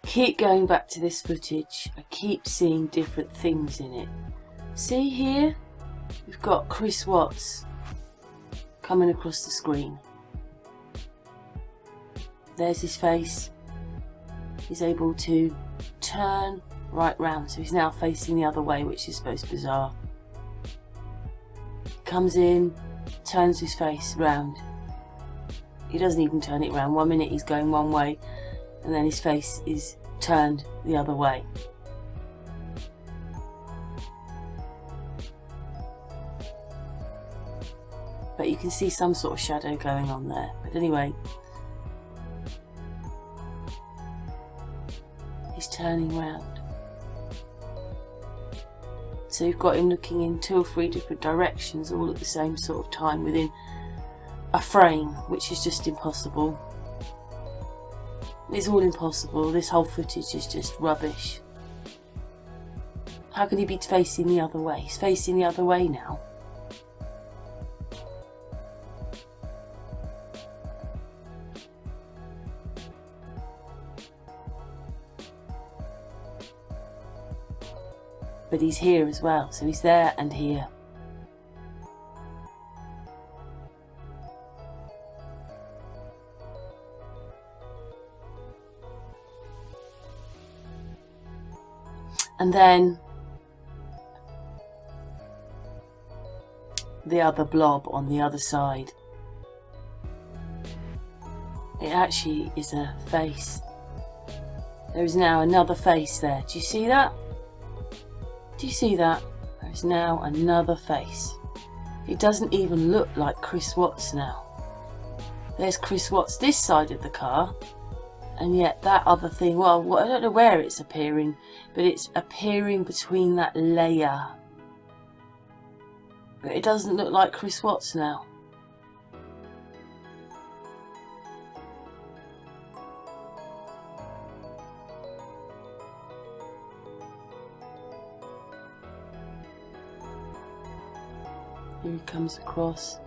keep going back to this footage. I keep seeing different things in it. See here? We've got Chris Watts coming across the screen. There's his face. He's able to turn right round, so he's now facing the other way, which is most bizarre. Comes in, turns his face round. He doesn't even turn it round. 1 minute he's going one way, and then his face is turned the other way. But you can see some sort of shadow going on there. But anyway, he's turning round. So you've got him looking in 2 or 3 different directions all at the same sort of time within a frame, which is just impossible. It's all impossible. This whole footage is just rubbish. How can he be facing the other way? He's facing the other way now. But he's here as well, so he's there and here. And then the other blob on the other side. It actually is a face. There is now another face there. Do you see that? Do you see that? There is now another face. It doesn't even look like Chris Watts now. There's Chris Watts this side of the car, and yet that other thing, well, I don't know where it's appearing, but it's appearing between that layer. But it doesn't look like Chris Watts now. Here he comes across.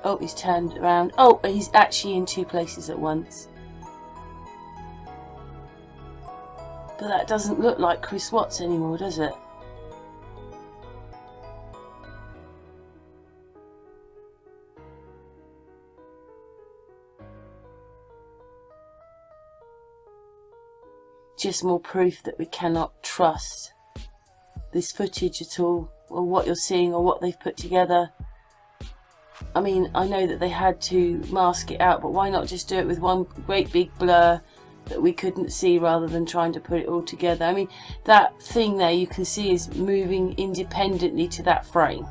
Oh, he's turned around. Oh, he's actually in 2 places at once. But that doesn't look like Chris Watts anymore, does it? Just more proof that we cannot trust this footage at all, or what you're seeing, or what they've put together. I mean, I know that they had to mask it out, but why not just do it with one great big blur that we couldn't see, rather than trying to put it all together? I mean, that thing there you can see is moving independently to that frame.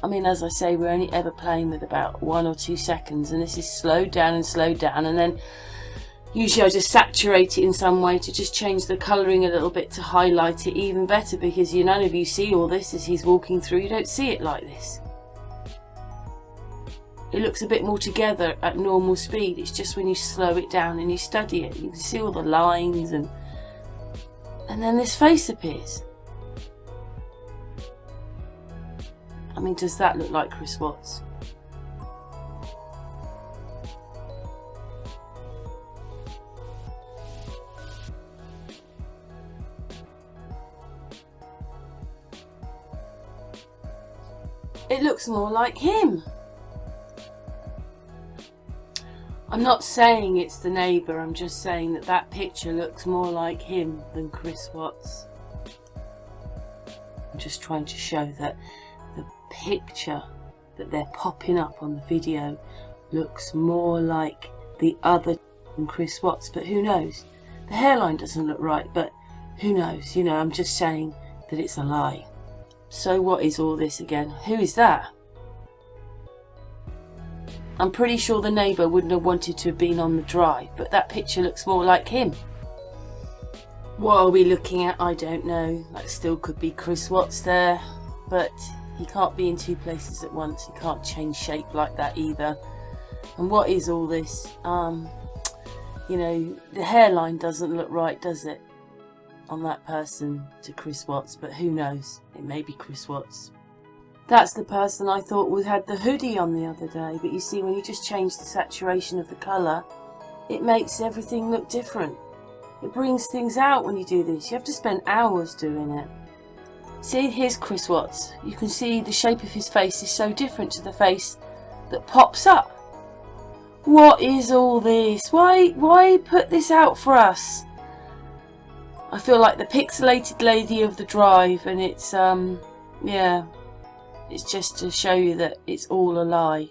I mean, as I say, we're only ever playing with about 1 or 2 seconds, and this is slowed down, and then usually I just saturate it in some way to just change the colouring a little bit to highlight it even better, because none of you see all this as he's walking through. You don't see it like this. It looks a bit more together at normal speed. It's just when you slow it down and you study it, you can see all the lines, and then this face appears. I mean, does that look like Chris Watts? It looks more like him. I'm not saying it's the neighbour, I'm just saying that that picture looks more like him than Chris Watts. I'm just trying to show that the picture that they're popping up on the video looks more like the other than Chris Watts, but who knows? The hairline doesn't look right, but who knows? I'm just saying that it's a lie. So what is all this again? Who is that? I'm pretty sure the neighbour wouldn't have wanted to have been on the drive, but that picture looks more like him. What are we looking at? I don't know. That still could be Chris Watts there, but he can't be in 2 places at once. He can't change shape like that either. And what is all this? The hairline doesn't look right, does it? On that person to Chris Watts, but who knows? It may be Chris Watts. That's the person I thought had the hoodie on the other day. But you see, when you just change the saturation of the colour, it makes everything look different. It brings things out when you do this. You have to spend hours doing it. See, here's Chris Watts. You can see the shape of his face is so different to the face that pops up. What is all this? Why put this out for us? I feel like the pixelated lady of the drive, and it's yeah, it's just to show you that it's all a lie.